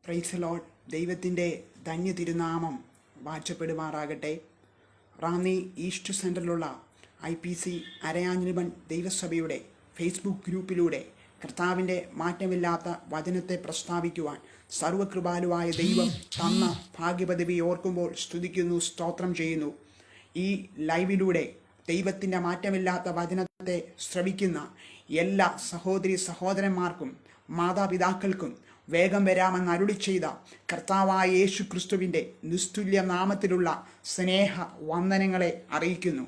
Praise Lord. ദൈവത്തിൻ്റെ ധന്യ തിരുനാമം വാഴ്ചപ്പെടുമാറാകട്ടെ. റാന്നി ഈസ്റ്റ് സെൻറ്ററിലുള്ള IPC അരയാഞ്ഞിലിമൺ ദൈവസഭയുടെ ഫേസ്ബുക്ക് ഗ്രൂപ്പിലൂടെ കർത്താവിൻ്റെ മാറ്റമില്ലാത്ത വചനത്തെ പ്രസ്താവിക്കുവാൻ സർവകൃപാലുവായ ദൈവം തന്ന ഭാഗ്യപദവി ഓർക്കുമ്പോൾ സ്തുതിക്കുന്നു, സ്തോത്രം ചെയ്യുന്നു. ഈ ലൈവിലൂടെ ദൈവത്തിൻ്റെ മാറ്റമില്ലാത്ത വചനത്തെ ശ്രവിക്കുന്ന എല്ലാ സഹോദരി സഹോദരന്മാർക്കും മാതാപിതാക്കൾക്കും വേഗം വരാമെന്ന് അരുളി ചെയ്ത കർത്താവായ യേശു ക്രിസ്തുവിൻ്റെ നിസ്തുല്യ നാമത്തിലുള്ള സ്നേഹ വന്ദനങ്ങളെ അറിയിക്കുന്നു.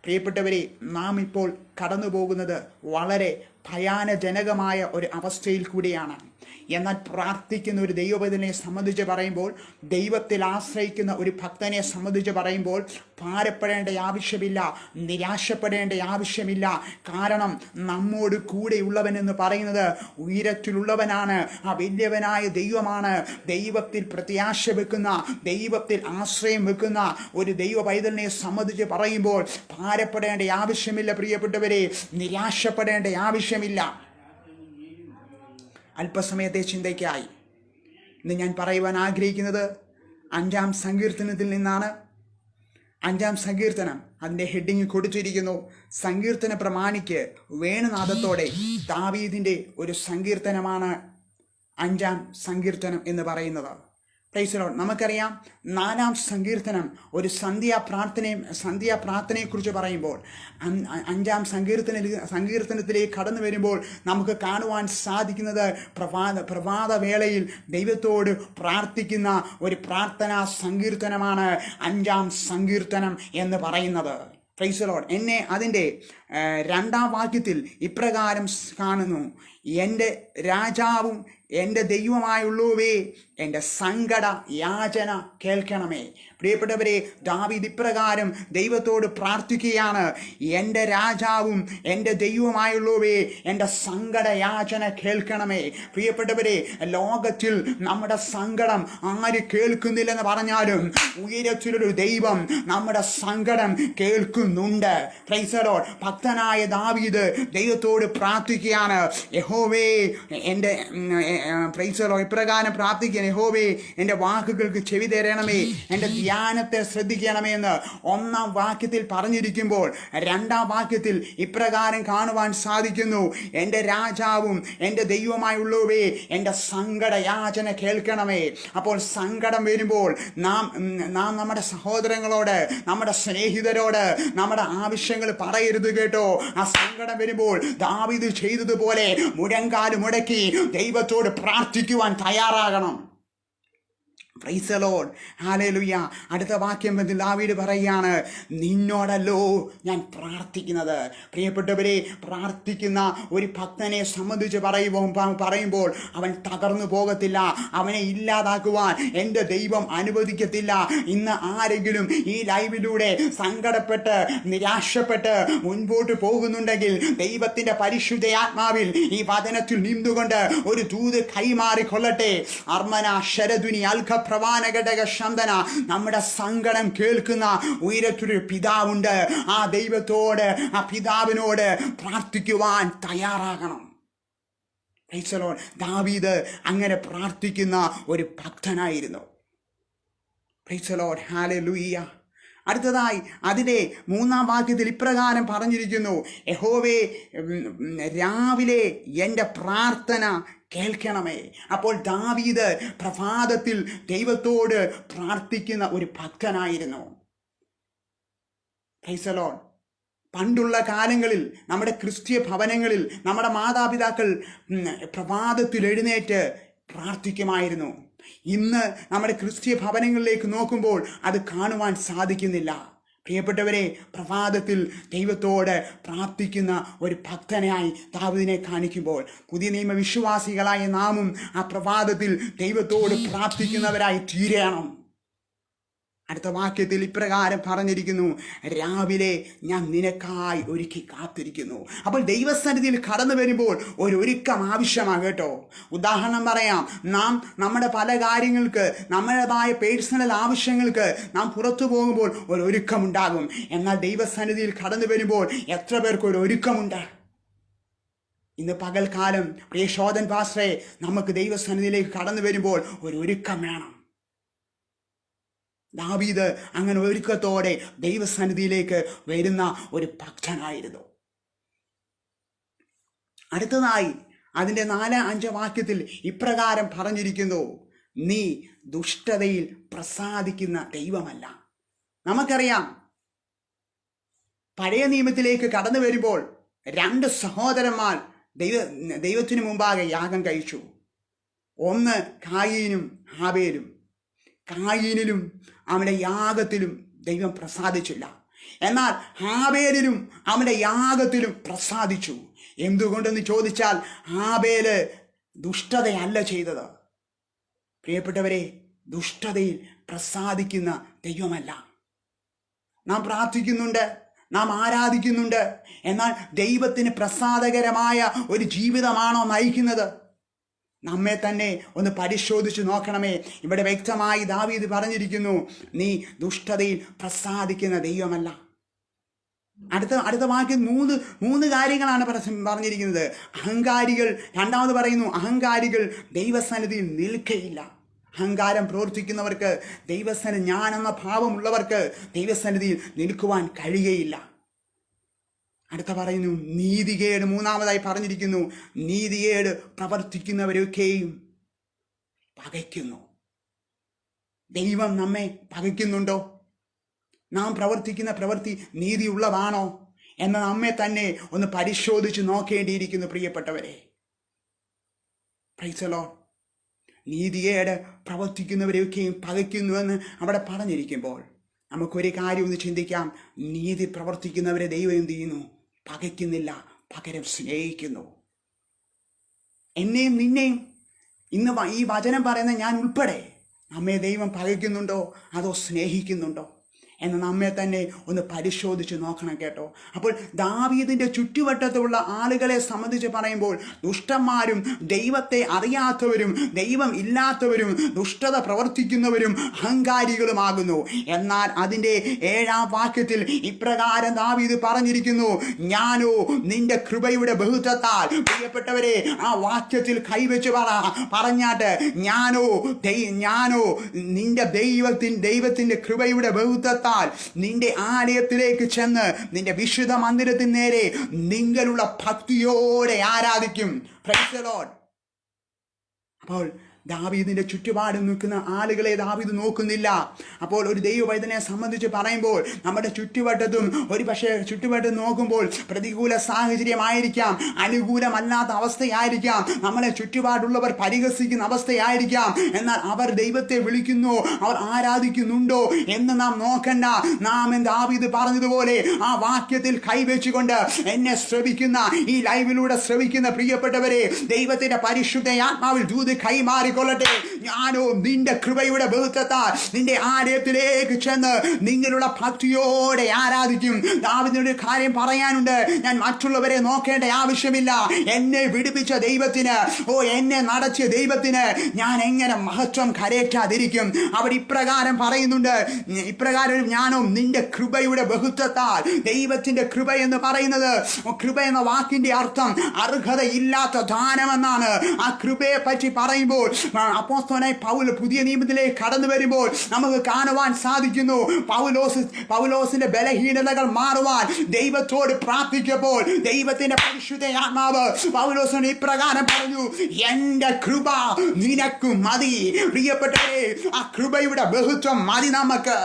പ്രിയപ്പെട്ടവരെ, നാം ഇപ്പോൾ കടന്നു പോകുന്നത് വളരെ ഭയാനജനകമായ ഒരു അവസ്ഥയിൽ കൂടിയാണ്. എന്നാൽ പ്രാർത്ഥിക്കുന്ന ഒരു ദൈവപൈതലിനെ സംബന്ധിച്ച് പറയുമ്പോൾ, ദൈവത്തിൽ ആശ്രയിക്കുന്ന ഒരു ഭക്തനെ സംബന്ധിച്ച് പറയുമ്പോൾ ഭാരപ്പെടേണ്ട ആവശ്യമില്ല, നിരാശപ്പെടേണ്ട ആവശ്യമില്ല. കാരണം നമ്മോട് കൂടെയുള്ളവൻ എന്ന് പറയുന്നത് ഉയരത്തിലുള്ളവനാണ്, ആ വലിയവനായ ദൈവമാണ്. ദൈവത്തിൽ പ്രത്യാശ വെക്കുന്ന, ദൈവത്തിൽ ആശ്രയം വെക്കുന്ന ഒരു ദൈവ പൈതലിനെ സംബന്ധിച്ച് പറയുമ്പോൾ ഭാരപ്പെടേണ്ട ആവശ്യമില്ല. പ്രിയപ്പെട്ടവരെ, നിരാശപ്പെടേണ്ട ആവശ്യമില്ല. അല്പസമയത്തെ ചിന്തയ്ക്കായി ഇന്ന് ഞാൻ പറയുവാൻ ആഗ്രഹിക്കുന്നത് 5-ാം സങ്കീർത്തനത്തിൽ നിന്നാണ്. 5-ാം സങ്കീർത്തനം, അതിൻ്റെ ഹെഡിങ് കൊടുത്തിരിക്കുന്നു, സങ്കീർത്തന പ്രമാണിക്ക് വേണുനാദത്തോടെ. ദാവീദിൻ്റെ ഒരു സങ്കീർത്തനമാണ് 5-ാം സങ്കീർത്തനം എന്ന് പറയുന്നത്. Praise Lord. നമുക്കറിയാം, 4-ാം സങ്കീർത്തനം ഒരു സന്ധ്യാപ്രാർത്ഥനയെക്കുറിച്ച് പറയുമ്പോൾ 5-ാം സങ്കീർത്തനത്തിലേക്ക് കടന്നു വരുമ്പോൾ നമുക്ക് കാണുവാൻ സാധിക്കുന്നത് പ്രഭാതവേളയിൽ ദൈവത്തോട് പ്രാർത്ഥിക്കുന്ന ഒരു പ്രാർത്ഥനാ സങ്കീർത്തനമാണ് 5-ാം സങ്കീർത്തനം എന്ന് പറയുന്നത്. Praise Lord. എന്നെ അതിൻ്റെ 2-ാം വാക്യത്തിൽ ഇപ്രകാരം കാണുന്നു: എൻ്റെ രാജാവും എൻ്റെ ദൈവമായുള്ളവേ, എൻ്റെ സങ്കട യാചന കേൾക്കണമേ. പ്രിയപ്പെട്ടവരെ, ദാവീദ് ഇപ്രകാരം ദൈവത്തോട് പ്രാർത്ഥിക്കുകയാണ്: എൻ്റെ രാജാവും എൻ്റെ ദൈവമായുള്ളവേ, എൻ്റെ സങ്കട യാചന കേൾക്കണമേ. പ്രിയപ്പെട്ടവരെ, ലോകത്തിൽ നമ്മുടെ സങ്കടം ആര് കേൾക്കുന്നില്ലെന്ന് പറഞ്ഞാലും ഉയരത്തിലൊരു ദൈവം നമ്മുടെ സങ്കടം കേൾക്കുന്നുണ്ട്. Price the Lord. ഭക്തനായ ദാവീദ് ദൈവത്തോട് പ്രാർത്ഥിക്കുകയാണ്: യഹോവേ എൻ്റെ പ്രൈസ് ദി ലോർഡ് ഇപ്രകാരം പ്രാർത്ഥിക്കുകയാണ്: യഹോവേ, എൻ്റെ വാക്കുകൾക്ക് ചെവി തരണമേ, എൻ്റെ ധ്യാനത്തെ ശ്രദ്ധിക്കണമേ എന്ന് 1-ാം വാക്യത്തിൽ പറഞ്ഞിരിക്കുമ്പോൾ 2-ാം വാക്യത്തിൽ ഇപ്രകാരം കാണുവാൻ സാധിക്കുന്നു: എൻ്റെ രാജാവും എൻ്റെ ദൈവമായുള്ളവേ, എൻ്റെ സങ്കട യാചന കേൾക്കണമേ. അപ്പോൾ സങ്കടം വരുമ്പോൾ നാം നമ്മുടെ സഹോദരങ്ങളോട്, നമ്മുടെ സ്നേഹിതരോട് നമ്മുടെ ആവശ്യങ്ങൾ പറയരുത് കേട്ടോ. ആ സങ്കടം വരുമ്പോൾ ദാവീദ് ചെയ്തതുപോലെ മുഴങ്കാല് മുടക്കി ദൈവത്തോട് പ്രാർത്ഥിക്കുവാൻ തയ്യാറാകണം. Praise the lord. ഹല്ലേലൂയ. അടുത്ത വാക്യം ദാവീദ് പറയുകയാണ്: നിന്നോടല്ലോ ഞാൻ പ്രാർത്ഥിക്കുന്നത്. പ്രിയപ്പെട്ടവരെ, പ്രാർത്ഥിക്കുന്ന ഒരു ഭക്തനെ സംബന്ധിച്ച് പറയുമ്പോൾ അവൻ തകർന്നു പോകത്തില്ല, അവനെ ഇല്ലാതാക്കുവാൻ എൻ്റെ ദൈവം അനുവദിക്കത്തില്ല. ഇന്ന് ആരെങ്കിലും ഈ ലൈവിലൂടെ സങ്കടപ്പെട്ട് നിരാശപ്പെട്ട് മുൻപോട്ട് പോകുന്നുണ്ടെങ്കിൽ ദൈവത്തിൻ്റെ പരിശുദ്ധയാത്മാവിൽ ഈ വചനത്തിൽ നിന്നുകൊണ്ട് ഒരു ദൂത് കൈമാറിക്കൊള്ളട്ടെ. അർമന ശരധുനി അൽഖ പ്രവാനഘടക ശന്തന. നമ്മുടെ സങ്കടം കേൾക്കുന്ന ഉയരത്തിലൊരു പിതാവുണ്ട്. ആ ദൈവത്തോട്, ആ പിതാവിനോട് പ്രാർത്ഥിക്കുവാൻ തയ്യാറാകണം. Praise the lord. ദാവീദ് അങ്ങനെ പ്രാർത്ഥിക്കുന്ന ഒരു ഭക്തനായിരുന്നു. Praise the lord. ഹല്ലേലൂയ. അടുത്തതായി അതിൻ്റെ 3-ാം വാക്യത്തിൽ ഇപ്രകാരം പറഞ്ഞിരിക്കുന്നു: യഹോവേ, രാവിലെ എൻ്റെ പ്രാർത്ഥന കേൾക്കണമേ. അപ്പോൾ ദാവീദ് പ്രഭാതത്തിൽ ദൈവത്തോട് പ്രാർത്ഥിക്കുന്ന ഒരു ഭക്തനായിരുന്നു. Praise the Lord. പണ്ടുള്ള കാലങ്ങളിൽ നമ്മുടെ ക്രിസ്തീയ ഭവനങ്ങളിൽ നമ്മുടെ മാതാപിതാക്കൾ പ്രഭാതത്തിൽ എഴുന്നേറ്റ് പ്രാർത്ഥിക്കുമായിരുന്നു. ഇന്ന് നമ്മുടെ ക്രിസ്തീയ ഭവനങ്ങളിലേക്ക് നോക്കുമ്പോൾ അത് കാണുവാൻ സാധിക്കുന്നില്ല. പ്രിയപ്പെട്ടവരെ, പ്രഭാതത്തിൽ ദൈവത്തോട് പ്രാർത്ഥിക്കുന്ന ഒരു ഭക്തനായി ദാവീദിനെ കാണിക്കുമ്പോൾ പുതിയ നിയമ വിശ്വാസികളായ നാമും ആ പ്രഭാതത്തിൽ ദൈവത്തോട് പ്രാർത്ഥിക്കുന്നവരായി തീരണം. അടുത്ത വാക്യത്തിൽ ഇപ്രകാരം പറഞ്ഞിരിക്കുന്നു: രാവിലെ ഞാൻ നിനക്കായി ഒരുക്കി കാത്തിരിക്കുന്നു. അപ്പോൾ ദൈവസന്നിധിയിൽ കടന്നു വരുമ്പോൾ ഒരു ഒരുക്കം ആവശ്യമാണ് കേട്ടോ. ഉദാഹരണം പറയാം, നമ്മുടെ പല കാര്യങ്ങൾക്ക്, നമ്മുടേതായ പേഴ്സണൽ ആവശ്യങ്ങൾക്ക് നാം പുറത്തു പോകുമ്പോൾ ഒരു ഒരുക്കമുണ്ടാകും. എന്നാൽ ദൈവസന്നിധിയിൽ കടന്നു വരുമ്പോൾ എത്ര പേർക്ക് ഒരു ഒരുക്കമുണ്ട്? ഇന്ന് പകൽക്കാലം പ്രിയ ശോധൻ പാസ്റ്ററെ, നമുക്ക് ദൈവസന്നിധിയിലേക്ക് കടന്നു വരുമ്പോൾ ഒരു ഒരുക്കം വേണം. ദാവീദ് അങ്ങനെ ഒരുക്കത്തോടെ ദൈവസന്നിധിയിലേക്ക് വരുന്ന ഒരു ഭക്തനായിരുന്നു. അടുത്തതായി അതിൻ്റെ 4-5 വാക്യത്തിൽ ഇപ്രകാരം പറഞ്ഞിരിക്കുന്നു, നീ ദുഷ്ടതയിൽ പ്രസാദിക്കുന്ന ദൈവമല്ല. നമുക്കറിയാം, പഴയ നിയമത്തിലേക്ക് കടന്നു വരുമ്പോൾ 2 സഹോദരന്മാർ ദൈവത്തിന് മുമ്പാകെ യാഗം കഴിച്ചു. ഒന്ന് കായീനും ഹാബേലും. കായീനിലും അവൻ്റെ യാഗത്തിലും ദൈവം പ്രസാദിച്ചില്ല. എന്നാൽ ഹാബേലിലും അവൻ്റെ യാഗത്തിലും പ്രസാദിച്ചു. എന്തുകൊണ്ടെന്ന് ചോദിച്ചാൽ ഹാബേല് ദുഷ്ടതയല്ല ചെയ്തത്. പ്രിയപ്പെട്ടവരെ, ദുഷ്ടതയിൽ പ്രസാദിക്കുന്ന ദൈവമല്ല. നാം പ്രാർത്ഥിക്കുന്നുണ്ട്, നാം ആരാധിക്കുന്നുണ്ട്, എന്നാൽ ദൈവത്തിന് പ്രസാദകരമായ ഒരു ജീവിതമാണോ നയിക്കുന്നത്? നമ്മെ തന്നെ ഒന്ന് പരിശോധിച്ച് നോക്കണമേ. ഇവിടെ വ്യക്തമായി ദാവീദ് പറഞ്ഞിരിക്കുന്നു, നീ ദുഷ്ടതയിൽ പ്രസാദിക്കുന്ന ദൈവമല്ല. അടുത്ത വാക്യം 3 കാര്യങ്ങളാണ് പറഞ്ഞിരിക്കുന്നത്. അഹങ്കാരികൾ, രണ്ടാമത് പറയുന്നു, അഹങ്കാരികൾ ദൈവസന്നിധിയിൽ നിൽക്കയില്ല. അഹങ്കാരം പ്രവർത്തിക്കുന്നവർക്ക്, ദൈവസന്നിധി ഞാനെന്ന ഭാവമുള്ളവർക്ക് ദൈവസന്നിധിയിൽ നിൽക്കുവാൻ കഴിയുകയില്ല. അടുത്ത പറയുന്നു നീതികേട്. മൂന്നാമതായി പറഞ്ഞിരിക്കുന്നു, നീതികേട് പ്രവർത്തിക്കുന്നവരൊക്കെയും പകയ്ക്കുന്നു. ദൈവം നമ്മെ പകയ്ക്കുന്നുണ്ടോ? നാം പ്രവർത്തിക്കുന്ന പ്രവൃത്തി നീതിയുള്ളതാണോ എന്ന് നമ്മെ തന്നെ ഒന്ന് പരിശോധിച്ച് നോക്കേണ്ടിയിരിക്കുന്നു പ്രിയപ്പെട്ടവരെ. Price the Lord. നീതികേട് പ്രവർത്തിക്കുന്നവരെയൊക്കെയും പകയ്ക്കുന്നുവെന്ന് അവിടെ പറഞ്ഞിരിക്കുമ്പോൾ നമുക്കൊരു കാര്യം ഒന്ന് ചിന്തിക്കാം. നീതി പ്രവർത്തിക്കുന്നവരെ ദൈവം എന്ത് ചെയ്യുന്നു? പകയ്ക്കുന്നില്ല, പകരം സ്നേഹിക്കുന്നു. എന്നെയും നിന്നെയും ഇന്ന് ഈ വചനം പറയുന്ന ഞാൻ ഉൾപ്പെടെ നമ്മെ ദൈവം പകയ്ക്കുന്നുണ്ടോ അതോ സ്നേഹിക്കുന്നുണ്ടോ എന്ന് നമ്മെ തന്നെ ഒന്ന് പരിശോധിച്ച് നോക്കണം കേട്ടോ. അപ്പോൾ ദാവീദിന്റെ ചുറ്റുവട്ടത്തുള്ള ആളുകളെ സംബന്ധിച്ച് പറയുമ്പോൾ ദുഷ്ടന്മാരും ദൈവത്തെ അറിയാത്തവരും ദൈവം ഇല്ലാത്തവരും ദുഷ്ടത പ്രവർത്തിക്കുന്നവരും അഹങ്കാരികളുമാകുന്നു. എന്നാൽ അതിൻ്റെ 7-ാം വാക്യത്തിൽ ഇപ്രകാരം ദാവീദ് പറഞ്ഞിരിക്കുന്നു, ഞാനോ നിന്റെ കൃപയുടെ ബഹുത്വത്താൽ. പ്രിയപ്പെട്ടവരെ, ആ വാക്യത്തിൽ കൈവച്ച് പറഞ്ഞാട്ട് ഞാനോ നിന്റെ ദൈവത്തിന്റെ കൃപയുടെ ബഹുത്വത്താൽ നിന്റെ ആലയത്തിലേക്ക് ചെന്ന് നിന്റെ വിശുദ്ധ മന്ദിരത്തിന് നേരെ നിങ്ങളുള്ള ഭക്തിയോടെ ആരാധിക്കും. Price the Lord. അപ്പോൾ ദാവീദിന്റെ ചുറ്റുപാടും നിൽക്കുന്ന ആളുകളെ ദാവീദ് നോക്കുന്നില്ല. അപ്പോൾ ഒരു ദൈവവൈദ്യനെ സംബന്ധിച്ച് പറയുമ്പോൾ നമ്മുടെ ചുറ്റുവട്ടത്തും ചുറ്റുവട്ടം നോക്കുമ്പോൾ പ്രതികൂല സാഹചര്യമായിരിക്കാം, അനുകൂലമല്ലാത്ത അവസ്ഥയായിരിക്കാം, നമ്മളെ ചുറ്റുപാടുള്ളവർ പരിഹസിക്കുന്ന അവസ്ഥയായിരിക്കാം. എന്നാൽ അവർ ദൈവത്തെ വിളിക്കുന്നു, അവർ ആരാധിക്കുന്നുണ്ടോ എന്ന് നാം നോക്കണ്ട. നാം ദാവീദ് പറഞ്ഞതുപോലെ ആ വാക്യത്തിൽ കൈവച്ചുകൊണ്ട് എന്നെ ശ്രവിക്കുന്ന, ഈ ലൈവിലൂടെ ശ്രവിക്കുന്ന പ്രിയപ്പെട്ടവരെ, ദൈവത്തിന്റെ പരിശുദ്ധ ആത്മാവിൽ ദൂത് കൈമാറി കൊള്ളട്ടെ. ഞാനോ നിന്റെ കൃപയുടെ ബഹുത്വത്താൽ നിന്റെ ആലയത്തിലേക്ക് ചെന്ന് നിങ്ങളുടെ ഭക്തിയോടെ ആരാധിക്കും. ദാവീദിനൊരു കാര്യം പറയാനുണ്ട്. ഞാൻ മറ്റുള്ളവരെ നോക്കേണ്ട ആവശ്യമില്ല. എന്നെ വിടുവിച്ച ദൈവത്തിന്, എന്നെ നടത്തിയ ദൈവത്തിന് ഞാൻ എങ്ങനെ മഹത്വം കരേറ്റാതിരിക്കും? അവർ ഇപ്രകാരം പറയുന്നുണ്ട്, ഇപ്രകാരം ഞാനോ നിന്റെ കൃപയുടെ ബഹുത്വത്താൽ. ദൈവത്തിന്റെ കൃപ എന്ന് പറയുന്നത്, കൃപ എന്ന വാക്കിന്റെ അർത്ഥം അർഹതയില്ലാത്ത ദാനമെന്നാണ്. ആ കൃപയെ പറ്റി പറയുമ്പോൾ അപ്പോസ്തലനായ പൗൽ പുതിയ നിയമത്തിലേക്ക് കടന്നു വരുമ്പോൾ നമുക്ക് കാണുവാൻ സാധിക്കുന്നു, പൗലോസിന്റെ ബലഹീനതകൾ മാറുവാൻ ദൈവത്തോട് പ്രാർത്ഥിച്ചപ്പോൾ ദൈവത്തിന്റെ പരിശുദ്ധ ആത്മാവ് പൗലോസിന് ഇപ്രകാരം പറഞ്ഞു, എന്റെ കൃപ നിനക്ക് മതി. പ്രിയപ്പെട്ടവരെ, ആ കൃപയുടെ ബഹുത്വം മതി നമുക്ക്.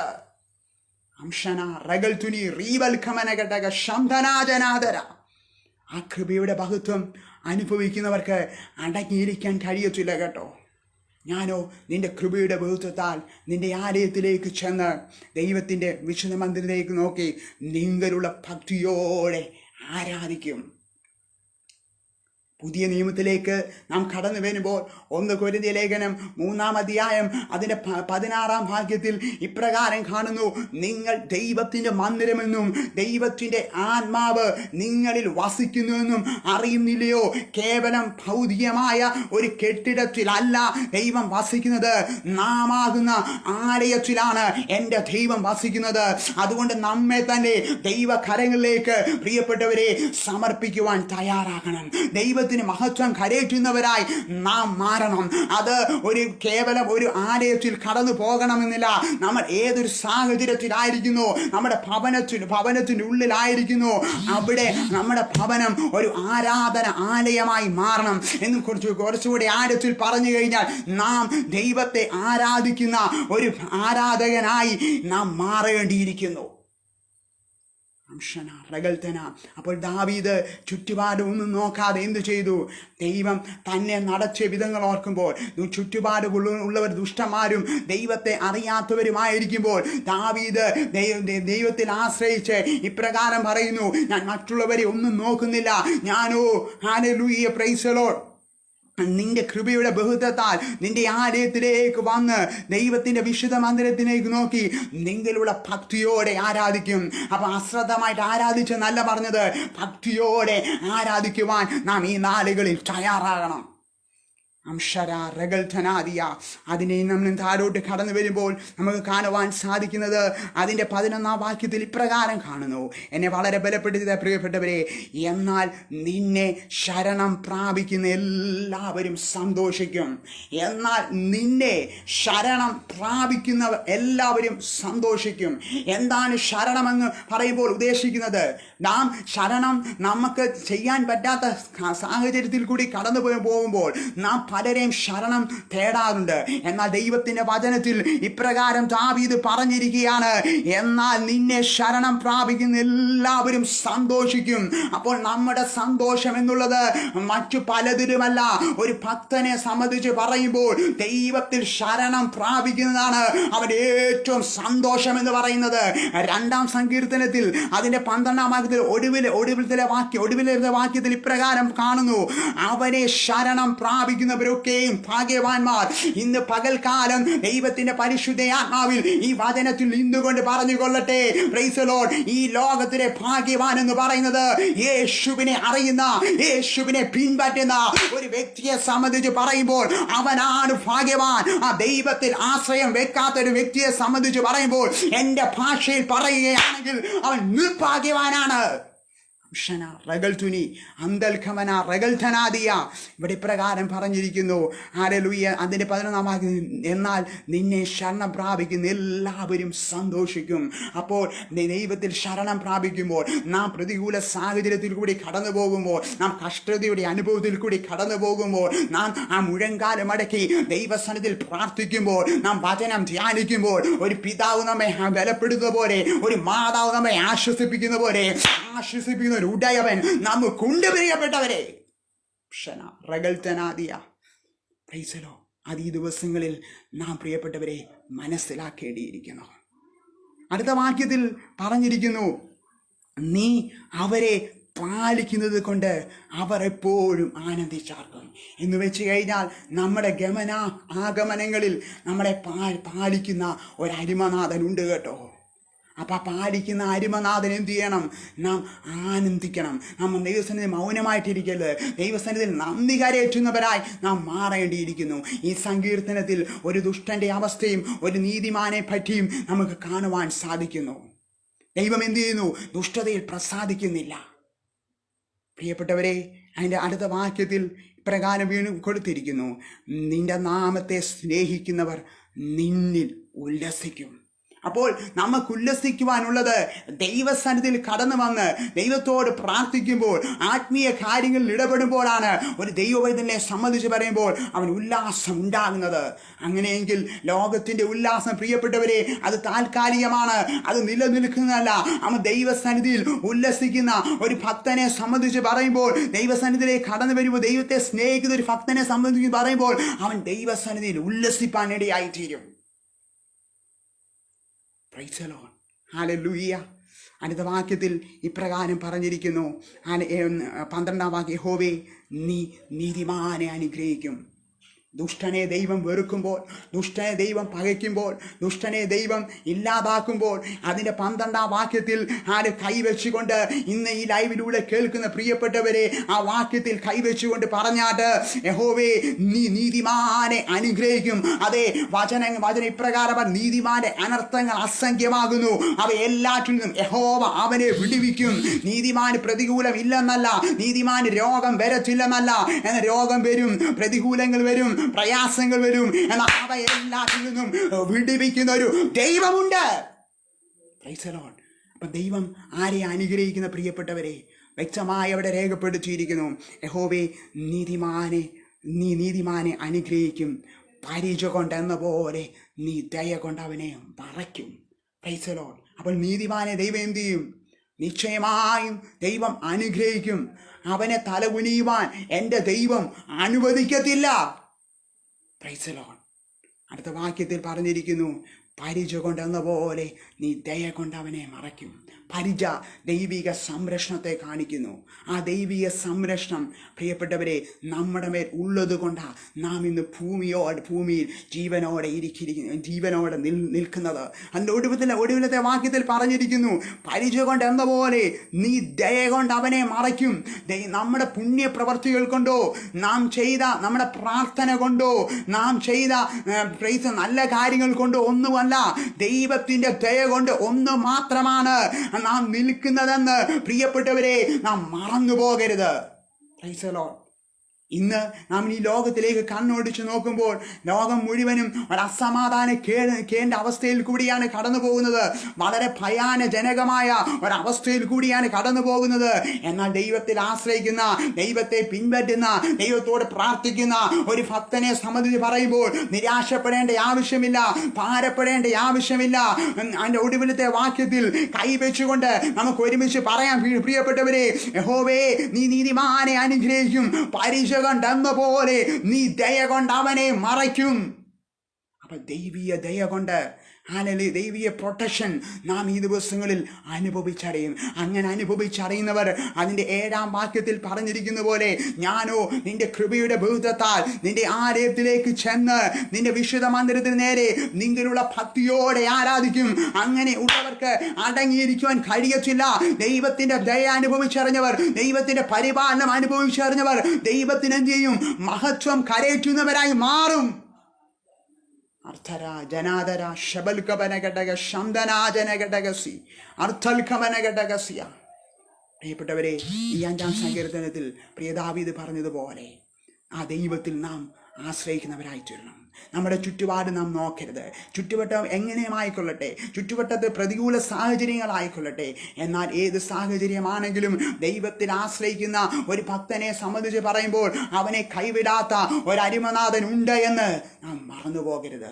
ആ കൃപയുടെ ബഹുത്വം അനുഭവിക്കുന്നവർക്ക് അടങ്ങിയിരിക്കാൻ കഴിയത്തില്ല കേട്ടോ. ഞാനോ നിന്റെ കൃപയുടെ ബഹുത്വത്താൽ നിന്റെ ആലയത്തിലേക്ക് ചെന്ന് ദൈവത്തിൻ്റെ വിശുദ്ധ മന്ദിരത്തിലേക്ക് നോക്കി നിങ്ങളുള്ള ഭക്തിയോടെ ആരാധിക്കും. പുതിയ നിയമത്തിലേക്ക് നാം കടന്നു വരുമ്പോൾ 1 കൊരിന്ത്യർ ലേഖനം 3-ാം അധ്യായം അതിൻ്റെ 16-ാം വാക്യത്തിൽ ഇപ്രകാരം കാണുന്നു, നിങ്ങൾ ദൈവത്തിൻ്റെ മന്ദിരമെന്നും ദൈവത്തിൻ്റെ ആത്മാവ് നിങ്ങളിൽ വസിക്കുന്നുവെന്നും അറിയുന്നില്ലയോ? കേവലം ഭൗതികമായ ഒരു കെട്ടിടത്തിലല്ല ദൈവം വസിക്കുന്നത്, നാം ആകുന്ന ആലയത്തിലാണ് എൻ്റെ ദൈവം വസിക്കുന്നത്. അതുകൊണ്ട് നമ്മെ തന്നെ ദൈവകരങ്ങളിലേക്ക് പ്രിയപ്പെട്ടവരെ സമർപ്പിക്കുവാൻ തയ്യാറാകണം. ദൈവ ദൈവത്തിന് മഹത്വം കരയേറ്റുന്നവരായി നാം മാറണം. അത് കേവലം ഒരു ആലയത്തിൽ കടന്നു പോകണമെന്നില്ല. നമ്മൾ ഏതൊരു സാഹചര്യത്തിലായിരിക്കുന്നു, നമ്മുടെ ഭവനത്തിൻ്റെ ഉള്ളിലായിരിക്കുന്നു, അവിടെ നമ്മുടെ ഭവനം ഒരു ആരാധന ആലയമായി മാറണം എന്ന് കുറച്ചുകൂടി ആഴത്തിൽ പറഞ്ഞു കഴിഞ്ഞാൽ നാം ദൈവത്തെ ആരാധിക്കുന്ന ഒരു ആരാധകനായി നാം മാറേണ്ടിയിരിക്കുന്നു. അപ്പോൾ ദാവീദ് ചുറ്റുപാട് ഒന്നും നോക്കാതെ എന്തു ചെയ്തു? ദൈവം തന്നെ നടത്തിയ വിധങ്ങൾ ഓർക്കുമ്പോൾ, ചുറ്റുപാട് ഉള്ളവർ ദുഷ്ടന്മാരും ദൈവത്തെ അറിയാത്തവരുമായിരിക്കുമ്പോൾ ദാവീദ് ദൈവത്തിൽ ആശ്രയിച്ച് ഇപ്രകാരം പറയുന്നു, ഞാൻ മറ്റുള്ളവരെ ഒന്നും നോക്കുന്നില്ല, ഞാനോ ഹല്ലേലൂയ പ്രൈസ് ദി ലോർഡ്, നിന്റെ കൃപയുടെ ബഹുത്വത്താൽ നിന്റെ ആലയത്തിലേക്ക് വന്ന് ദൈവത്തിന്റെ വിശുദ്ധ മന്ദിരത്തിലേക്ക് നോക്കി നിങ്ങളുള്ള ഭക്തിയോടെ ആരാധിക്കും. അപ്പൊ അശ്രദ്ധമായിട്ട് ആരാധിച്ചെന്നല്ല പറഞ്ഞത്, ഭക്തിയോടെ ആരാധിക്കുവാൻ നാം ഈ നാളുകളിൽ തയ്യാറാകണം. അതിനെ നമ്മൾ താഴോട്ട് കടന്നു വരുമ്പോൾ നമുക്ക് കാണുവാൻ സാധിക്കുന്നത് അതിൻ്റെ 11-ാം വാക്യത്തിൽ ഇപ്രകാരം കാണുന്നു, എന്നെ വളരെ ബലപ്പെടുത്തിയ പ്രിയപ്പെട്ടവരെ, എന്നാൽ നിന്നെ ശരണം പ്രാപിക്കുന്ന എല്ലാവരും സന്തോഷിക്കും. എന്നാൽ നിന്നെ ശരണം പ്രാപിക്കുന്നവർ എല്ലാവരും സന്തോഷിക്കും. എന്താണ് ശരണമെന്ന് പറയുമ്പോൾ ഉദ്ദേശിക്കുന്നത്? നാം ശരണം നമുക്ക് ചെയ്യാൻ പറ്റാത്ത സാഹചര്യത്തിൽ കൂടി കടന്നു പോകുമ്പോൾ നാം പലരെയും ശരണം തേടാറുണ്ട്. എന്നാൽ ദൈവത്തിന്റെ വചനത്തിൽ ഇപ്രകാരം ദാവീദ് പറഞ്ഞിരിക്കുകയാണ്, എന്നാൽ നിന്നെ ശരണം പ്രാപിക്കുന്ന എല്ലാവരും സന്തോഷിക്കും. അപ്പോൾ നമ്മുടെ സന്തോഷം എന്നുള്ളത് മറ്റു പലതിലുമല്ല. ഒരു ഭക്തനെ സംബന്ധിച്ച് പറയുമ്പോൾ ദൈവത്തിൽ ശരണം പ്രാപിക്കുന്നതാണ് അവന്റെ ഏറ്റവും സന്തോഷം എന്ന് പറയുന്നത്. 2-ാം സങ്കീർത്തനത്തിൽ അതിന്റെ 12-ാം വാക്യത്തിൽ ഒടുവിലത്തെ വാക്യത്തിൽ ഇപ്രകാരം കാണുന്നു, അവനെ ശരണം പ്രാപിക്കുന്നവരൊക്കെയും ഭാഗ്യവാന്മാർ. ഇന്ന് പകൽക്കാലം ദൈവത്തിന്റെ പരിശുദ്ധയാത്മാവിൽ ഈ വചനത്തിൽ നിന്നുകൊണ്ട് പറഞ്ഞുകൊള്ളട്ടെ, പ്രൈസ് ദി ലോർഡ്, ഈ ലോകത്തിലെ ഭാഗ്യവാൻ എന്ന് പറയുന്നത് യേശുവിനെ അറിയുന്ന, യേശുവിനെ പിൻപറ്റുന്ന ഒരു വ്യക്തിയെ സംബന്ധിച്ച് പറയുമ്പോൾ അവനാണ് ഭാഗ്യവാൻ. ആ ദൈവത്തിൽ ആശ്രയം വെക്കാത്ത ഒരു വ്യക്തിയെ സംബന്ധിച്ച് പറയുമ്പോൾ എന്റെ ഭാഷയിൽ പറയുകയാണെങ്കിൽ അവൻ നിർഭാഗ്യവാനാണ്. ഇവിടെ പ്രകാരം പറഞ്ഞിരിക്കുന്നു, ഹല്ലേലൂയ, അതിന്റെ 11-ാം വാക്യം, എന്നാൽ നിന്നെ ശരണം പ്രാപിക്കുന്ന എല്ലാവരും സന്തോഷിക്കും. അപ്പോൾ ദൈവത്തിൽ ശരണം പ്രാപിക്കുമ്പോൾ, നാം പ്രതികൂല സാഹചര്യത്തിൽ കൂടി കടന്നു പോകുമ്പോൾ, നാം കഷ്ടതയുടെ അനുഭവത്തിൽ കൂടി കടന്നു പോകുമ്പോൾ, നാം ആ മുഴങ്കാലം മടക്കി ദൈവസന്നിധിയിൽ പ്രാർത്ഥിക്കുമ്പോൾ, നാം വചനം ധ്യാനിക്കുമ്പോൾ, ഒരു പിതാവ് നമ്മെ ബലപ്പെടുത്തുന്ന പോലെ, ഒരു മാതാവ് നമ്മെ ആശ്വസിപ്പിക്കുന്ന പോലെ ആശ്വസിപ്പിക്കുന്ന ഒരു ഉടയവൻ നമുക്കുണ്ട് പ്രിയപ്പെട്ടവരെ. അത് ഈ ദിവസങ്ങളിൽ നാം പ്രിയപ്പെട്ടവരെ മനസ്സിലാക്കേണ്ടിയിരിക്കുന്നു. അടുത്ത വാക്യത്തിൽ പറഞ്ഞിരിക്കുന്നു, നീ അവരെ പാലിക്കുന്നത് കൊണ്ട് അവർ എപ്പോഴും ആനന്ദിച്ചാർക്കും. എന്ന് വെച്ച് കഴിഞ്ഞാൽ നമ്മുടെ ആഗമനങ്ങളിൽ നമ്മളെ പാലിക്കുന്ന ഒരു അരിമനാഥൻ ഉണ്ട് കേട്ടോ. അപ്പം പാലിക്കുന്ന അരിമനാഥൻ എന്ത് ചെയ്യണം? നാം ആനന്ദിക്കണം. നമ്മൾ ദൈവസന്നിധി മൗനമായിട്ടിരിക്കരുത്. ദൈവസന്നിധിയിൽ നന്ദി കരയേറ്റുന്നവരായി നാം മാറേണ്ടിയിരിക്കുന്നു. ഈ സങ്കീർത്തനത്തിൽ ഒരു ദുഷ്ടന്റെ അവസ്ഥയും ഒരു നീതിമാനെ പറ്റിയും നമുക്ക് കാണുവാൻ സാധിക്കുന്നു. ദൈവം എന്ത് ചെയ്യുന്നു? ദുഷ്ടതയിൽ പ്രസാദിക്കുന്നില്ല. പ്രിയപ്പെട്ടവരെ, അതിൻ്റെ അടുത്ത വാക്യത്തിൽ പ്രകാരം കൊടുത്തിരിക്കുന്നു, നിന്റെ നാമത്തെ സ്നേഹിക്കുന്നവർ നിന്നിൽ ഉല്ലസിക്കും. അപ്പോൾ നമുക്ക് ഉല്ലസിക്കുവാനുള്ളത് ദൈവസന്നിധിയിൽ കടന്നു വന്ന് ദൈവത്തോട് പ്രാർത്ഥിക്കുമ്പോൾ, ആത്മീയ കാര്യങ്ങളിൽ ഇടപെടുമ്പോഴാണ് ഒരു ദൈവവൈദ്യനെ സംബന്ധിച്ച് പറയുമ്പോൾ അവൻ ഉല്ലാസം ഉണ്ടാകുന്നത്. അങ്ങനെയെങ്കിൽ ലോകത്തിന്റെ ഉല്ലാസം പ്രിയപ്പെട്ടവരെ അത് താൽക്കാലികമാണ്, അത് നിലനിൽക്കുന്നതല്ല. അവൻ ദൈവസന്നിധിയിൽ ഉല്ലസിക്കുന്ന ഒരു ഭക്തനെ സംബന്ധിച്ച് പറയുമ്പോൾ, ദൈവസന്നിധിയിലേക്ക് കടന്നു വരുമ്പോൾ, ദൈവത്തെ സ്നേഹിക്കുന്ന ഒരു ഭക്തനെ സംബന്ധിച്ച് പറയുമ്പോൾ അവൻ ദൈവസന്നിധിയിൽ ഉല്ലസിപ്പാൻ ഇടയായിത്തീരും. Praise the lord, hallelujah. അടുത്ത വാക്യത്തിൽ ഇപ്രകാരം പറഞ്ഞിരിക്കുന്നു, 12-ാം വാക്യം, യഹോവേ നീ നീതിമാനെ അനുഗ്രഹിക്കും. ദുഷ്ടനെ ദൈവം വെറുക്കുമ്പോൾ, ദുഷ്ടനെ ദൈവം പകയ്ക്കുമ്പോൾ, ദുഷ്ടനെ ദൈവം ഇല്ലാതാക്കുമ്പോൾ, അതിൻ്റെ 12-ാം വാക്യത്തിൽ കൈവച്ചുകൊണ്ട് ഇന്ന് ഈ ലൈവിലൂടെ കേൾക്കുന്ന പ്രിയപ്പെട്ടവരെ ആ വാക്യത്തിൽ കൈവച്ചുകൊണ്ട് പറഞ്ഞാട്ട്, യഹോവേ നീ നീതിമാനെ അനുഗ്രഹിക്കും. അതെ, വചന ഇപ്രകാരം നീതിമാന്റെ അനർത്ഥങ്ങൾ അസംഖ്യമാകുന്നു, അവ എല്ലാറ്റിൽ നിന്നും യഹോവ അവനെ വിടുവിക്കും. നീതിമാന് പ്രതികൂലം ഇല്ലെന്നല്ല, നീതിമാന് രോഗം വരത്തില്ലെന്നല്ല, എന്നാൽ രോഗം വരും, പ്രതികൂലങ്ങൾ വരും, പ്രയാസങ്ങൾ വരും, എന്നാൽ അവ എല്ലാത്തിൽ നിന്നും വിടുവിക്കുന്ന ഒരു ദൈവമുണ്ട്. Price the Lord. അപ്പം ദൈവം ആരെ അനുഗ്രഹിക്കുന്ന പ്രിയപ്പെട്ടവരെ വ്യക്തമായി അവിടെ രേഖപ്പെടുത്തിയിരിക്കുന്നു. യഹോവേ നീ നീതിമാനെ അനുഗ്രഹിക്കും, പരിച കൊണ്ടെന്ന പോലെ നീ ദയ കൊണ്ട് അവനെ മറയ്ക്കും. Price the Lord. അപ്പോൾ നീതിമാനെ ദൈവം എന്ത് ചെയ്യും? നിശ്ചയമായും ദൈവം അനുഗ്രഹിക്കും. അവനെ തലകുനിയുവാൻ എൻ്റെ ദൈവം അനുവദിക്കത്തില്ല. Price the Lord. അടുത്ത വാക്യത്തിൽ പറഞ്ഞിരിക്കുന്നു, പരിച കൊണ്ടെന്ന പോലെ നീ ദയ കൊണ്ട് അവനെ മറയ്ക്കും. പരിച ദൈവിക സംരക്ഷണത്തെ കാണിക്കുന്നു. ആ ദൈവിക സംരക്ഷണം പ്രിയപ്പെട്ടവരെ നമ്മുടെ മേൽ ഉള്ളത് കൊണ്ടാണ് നാം ഇന്ന് ഭൂമിയിൽ ജീവനോടെ നിൽക്കുന്നത്. അതിൻ്റെ ഒടുവിലത്തെ വാക്യത്തിൽ പറഞ്ഞിരിക്കുന്നു, പരിച കൊണ്ട് എന്ന പോലെ നീ ദയ കൊണ്ട് അവനെ മറയ്ക്കും. നമ്മുടെ പുണ്യപ്രവർത്തികൾ കൊണ്ടോ, നാം ചെയ്ത നമ്മുടെ പ്രാർത്ഥന കൊണ്ടോ, നാം ചെയ്ത നല്ല കാര്യങ്ങൾ കൊണ്ടോ ഒന്നുമല്ല, ദൈവത്തിൻ്റെ ദയ കൊണ്ട് ഒന്ന് മാത്രമാണ് നാം നിൽക്കുന്നതെന്ന് പ്രിയപ്പെട്ടവരെ നാം മറന്നു പോകരുത്. Price the Lord. ഇന്ന് നാം ഈ ലോകത്തിലേക്ക് കണ്ണോടിച്ച് നോക്കുമ്പോൾ ലോകം മുഴുവനും ഒരു അസമാധാന അവസ്ഥയിൽ കൂടിയാണ് കടന്നു പോകുന്നത്. വളരെ ഭയാനജനകമായ ഒരവസ്ഥയിൽ കൂടിയാണ് കടന്നു പോകുന്നത്. എന്നാൽ ദൈവത്തിൽ ആശ്രയിക്കുന്ന, ദൈവത്തെ പിൻപറ്റുന്ന, ദൈവത്തോട് പ്രാർത്ഥിക്കുന്ന ഒരു ഭക്തനെ സംബന്ധിച്ച് പറയുമ്പോൾ നിരാശപ്പെടേണ്ട ആവശ്യമില്ല, ഭാരപ്പെടേണ്ട ആവശ്യമില്ല. അതിൻ്റെ ഒടുവിലത്തെ വാക്യത്തിൽ കൈവച്ചുകൊണ്ട് നമുക്ക് ഒരുമിച്ച് പറയാം പ്രിയപ്പെട്ടവരെ, യഹോവേ നീ നീതിമാനെ അനുഗ്രഹിക്കും, പരിച കൊണ്ടെന്ന പോലെ നീ ദയ കൊണ്ട് അവനെ മറയ്ക്കും. അപ്പൊ ദൈവീയ ദയ കൊണ്ട് ദൈവീയ പ്രൊട്ടക്ഷൻ നാം ഈ ദിവസങ്ങളിൽ അനുഭവിച്ചറിയും. അങ്ങനെ അനുഭവിച്ചറിയുന്നവർ അതിൻ്റെ 7-ാം വാക്യത്തിൽ പറഞ്ഞിരിക്കുന്ന പോലെ, ഞാനോ നിന്റെ കൃപയുടെ ബഹുത്വത്താൽ നിന്റെ ആലയത്തിലേക്ക് ചെന്ന് നിന്റെ വിശുദ്ധ മന്ദിരത്തിന് നേരെ നിങ്ങളുടെ ഭക്തിയോടെ ആരാധിക്കും. അങ്ങനെ ഉള്ളവർക്ക് അടങ്ങിയിരിക്കുവാൻ കഴിയത്തില്ല. ദൈവത്തിന്റെ ദയ അനുഭവിച്ചറിഞ്ഞവർ, ദൈവത്തിന്റെ പരിപാലനം അനുഭവിച്ചറിഞ്ഞവർ ദൈവത്തിന് എന്ത് ചെയ്യും? മഹത്വം കരയറ്റുന്നവരായി മാറും. അർത്ഥര ജനാദര ശബൽകവനഘടക ശംദനാജനഘടകസി അർത്ഥൽകവനഘടകസിയ. പ്രിയപ്പെട്ടവരെ, ഈ 5-ാം സങ്കീർത്തനത്തിൽ പ്രിയ ദാവീദ് പറഞ്ഞതുപോലെ ആ ദൈവത്തിൽ നാം ആശ്രയിക്കുന്നവരായി തീരണം. നമ്മുടെ ചുറ്റുപാട് നാം നോക്കരുത്. ചുറ്റുവട്ടം എങ്ങനെയുമായിക്കൊള്ളട്ടെ, ചുറ്റുവട്ടത്ത് പ്രതികൂല സാഹചര്യങ്ങളായിക്കൊള്ളട്ടെ, എന്നാൽ ഏത് സാഹചര്യമാണെങ്കിലും ദൈവത്തിൽ ആശ്രയിക്കുന്ന ഒരു ഭക്തനെ സംബന്ധിച്ച് പറയുമ്പോൾ അവനെ കൈവിടാത്ത ഒരു അരിമനാഥൻ ഉണ്ട് എന്ന് നാം മറന്നു പോകരുത്.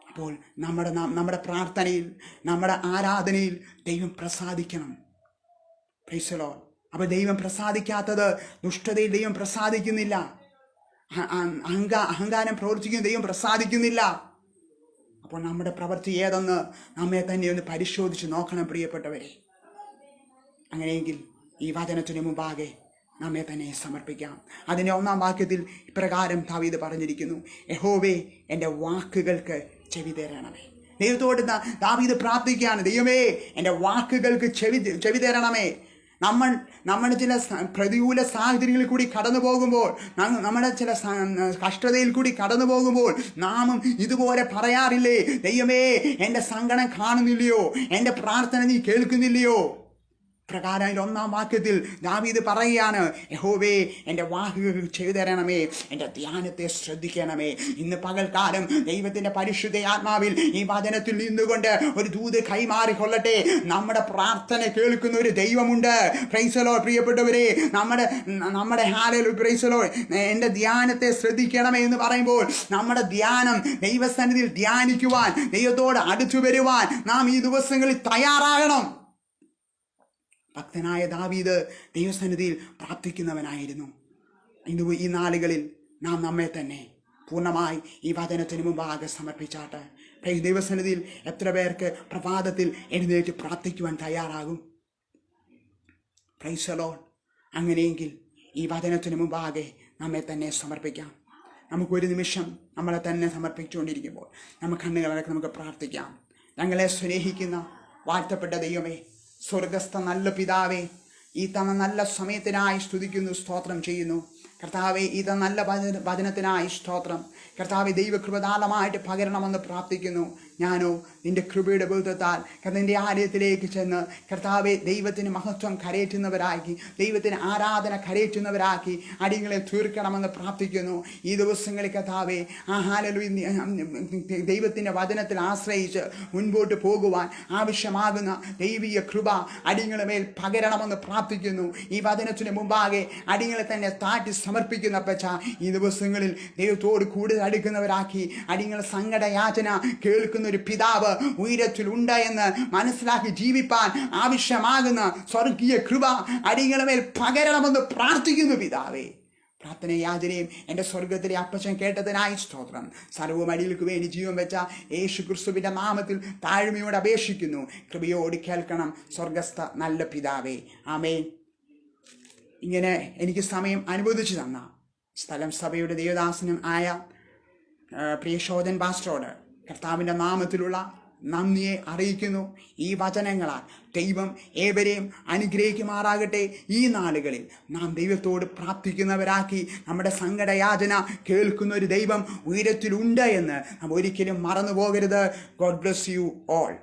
അപ്പോൾ നമ്മുടെ പ്രാർത്ഥനയിൽ, നമ്മുടെ ആരാധനയിൽ ദൈവം പ്രസാദിക്കണം. Price the Lord. അപ്പോൾ ദൈവം പ്രസാദിക്കാത്തത്, ദുഷ്ടതയിൽ ദൈവം പ്രസാദിക്കുന്നില്ല, അഹങ്കാരം പ്രവർത്തിക്കുന്ന ദൈവം പ്രസാദിക്കുന്നില്ല. അപ്പോൾ നമ്മുടെ പ്രവൃത്തി ഏതെന്ന് നമ്മെ തന്നെ ഒന്ന് പരിശോധിച്ച് നോക്കണം പ്രിയപ്പെട്ടവരെ. അങ്ങനെയെങ്കിൽ ഈ വചനത്തിന് മുമ്പാകെ നമ്മെ തന്നെ സമർപ്പിക്കാം. അതിൻ്റെ 1-ാം വാക്യത്തിൽ ഇപ്രകാരം ദാവീദ് പറഞ്ഞിരിക്കുന്നു, യഹോവേ എൻ്റെ വാക്കുകൾക്ക് ചെവി തരണമേ. ദൈവത്തോട് ദാവീദ് പ്രാർത്ഥിക്കുകയാണ്, ദൈവമേ എൻ്റെ വാക്കുകൾക്ക് ചെവി തരണമേ. നമ്മൾ ചില പ്രതികൂല സാഹചര്യങ്ങളിൽ കൂടി കടന്നു പോകുമ്പോൾ, നമ്മുടെ ചില കഷ്ടതയിൽ കൂടി കടന്നു പോകുമ്പോൾ നാമും ഇതുപോലെ പറയാറില്ലേ, ദൈവമേ എൻ്റെ സങ്കടം കാണുന്നില്ലയോ, എൻ്റെ പ്രാർത്ഥന നീ കേൾക്കുന്നില്ലയോ? പ്രകാരം 1-ാം വാക്യത്തിൽ ദാവീദ് പറയുകയാണ്, യഹോവേ എൻ്റെ വാക്കുകൾ ചെവി തരണമേ, എൻ്റെ ധ്യാനത്തെ ശ്രദ്ധിക്കണമേ. ഇന്ന് പകൽക്കാലം ദൈവത്തിൻ്റെ പരിശുദ്ധ ആത്മാവിൽ ഈ വചനത്തിൽ നിന്നുകൊണ്ട് ഒരു ദൂത് കൈമാറിക്കൊള്ളട്ടെ. നമ്മുടെ പ്രാർത്ഥന കേൾക്കുന്ന ഒരു ദൈവമുണ്ട്. Price the Lord. പ്രിയപ്പെട്ടവരെ, നമ്മുടെ ഹല്ലേലൂയ, പ്രൈസ് ദി ലോർഡ്. എൻ്റെ ധ്യാനത്തെ ശ്രദ്ധിക്കണമേ എന്ന് പറയുമ്പോൾ നമ്മുടെ ധ്യാനം ദൈവസന്നിധിയിൽ ധ്യാനിക്കുവാൻ, ദൈവത്തോട് അടുത്തു വരുവാൻ നാം ഈ ദിവസങ്ങളിൽ തയ്യാറാകണം. ഭക്തനായ ദാവീദ് ദൈവസന്നിധിയിൽ പ്രാർത്ഥിക്കുന്നവനായിരുന്നു. ഈ നാളുകളിൽ നാം നമ്മെ തന്നെ പൂർണ്ണമായി ഈ വചനത്തിന് മുമ്പാകെ സമർപ്പിച്ചാട്ട് ദൈവസന്നിധിയിൽ എത്ര പേർക്ക് പ്രഭാതത്തിൽ എഴുന്നേറ്റ് പ്രാർത്ഥിക്കുവാൻ തയ്യാറാകും? Price the Lord. അങ്ങനെയെങ്കിൽ ഈ വചനത്തിന് മുമ്പാകെ നമ്മെ തന്നെ സമർപ്പിക്കാം. നമുക്കൊരു നിമിഷം നമ്മളെ തന്നെ സമർപ്പിച്ചുകൊണ്ടിരിക്കുമ്പോൾ നമുക്ക് കണ്ണുകളടക്കി നമുക്ക് പ്രാർത്ഥിക്കാം. ഞങ്ങളെ സ്നേഹിക്കുന്ന വാഴ്ത്തപ്പെട്ട ദൈവമേ, സ്വർഗസ്ഥ നല്ല പിതാവേ, ഈ തന്ന നല്ല സമയത്തിനായി സ്തുതിക്കുന്നു, സ്തോത്രം ചെയ്യുന്നു. കർത്താവെ, ഇത് നല്ല വചനത്തിനായി സ്തോത്രം. കർത്താവെ, ദൈവകൃപധാലമായിട്ട് പകരണമെന്ന് പ്രാർത്ഥിക്കുന്നു. ഞാനോ നിൻ്റെ കൃപയുടെ ബോധത്താൽ നിൻ്റെ ആലയത്തിലേക്ക് ചെന്ന് കർത്താവെ, ദൈവത്തിന് മഹത്വം കരയേറ്റുന്നവരാക്കി, ദൈവത്തിന് ആരാധന കരയേറ്റുന്നവരാക്കി അടിയങ്ങളെ തീർക്കണമെന്ന് പ്രാർത്ഥിക്കുന്നു. ഈ ദിവസങ്ങളിൽ കർത്താവെ, ദൈവത്തിൻ്റെ വചനത്തിൽ ആശ്രയിച്ച് മുൻപോട്ട് പോകുവാൻ ആവശ്യമാകുന്ന ദൈവീയ കൃപ അടിയങ്ങളുടെ മേൽ പകരണമെന്ന് പ്രാർത്ഥിക്കുന്നു. ഈ വചനത്തിന് മുമ്പാകെ അടിയങ്ങളെ തന്നെ താഴ്ത്തി സമർപ്പിക്കുന്ന പച്ച ഈ ദിവസങ്ങളിൽ ദൈവത്തോട് കൂടുതൽ അടുക്കുന്നവരാക്കി അടിയങ്ങളുടെ സങ്കടയാചന കേൾക്കുന്ന ഒരു പിതാവ് ഉയരത്തിലുണ്ട് എന്ന് മനസ്സിലാക്കി ജീവിപ്പാൻ ആവശ്യമാകുന്ന സ്വർഗീയ കൃപ അടിയങ്ങളുടെ മേൽ പകരണമെന്ന് പ്രാർത്ഥിക്കുന്നു പിതാവേ. പ്രാർത്ഥന യാചനയും എൻ്റെ സ്വർഗത്തിലെ അപ്പച്ചൻ കേട്ടതിനായി സ്തോത്രം. സർവ്വം അടിയിലേക്ക് വേണ്ടി ജീവൻ വെച്ച യേശു ക്രിസ്തുവിൻ്റെ നാമത്തിൽ താഴ്മയോട് അപേക്ഷിക്കുന്നു. കൃപയോട് കേൾക്കണം സ്വർഗസ്ഥ നല്ല പിതാവേ. ആമേൻ. ഇങ്ങനെ എനിക്ക് സമയം അനുവദിച്ചു തന്ന സ്ഥലം സഭയുടെ ദേവദാസനും ആയ പ്രിയ ശോധൻ പാസ്റ്ററോട് കർത്താവിൻ്റെ നാമത്തിലുള്ള നന്ദിയെ അറിയിക്കുന്നു. ഈ വചനങ്ങളാൽ ദൈവം ഏവരെയും അനുഗ്രഹിക്കുമാറാകട്ടെ. ഈ നാളുകളിൽ നാം ദൈവത്തോട് പ്രാർത്ഥിക്കുന്നവരാക്കി നമ്മുടെ സങ്കടയാചന കേൾക്കുന്ന ഒരു ദൈവം ഉയരത്തിലുണ്ട് എന്ന് നാം ഒരിക്കലും മറന്നു പോകരുത്. God bless you all.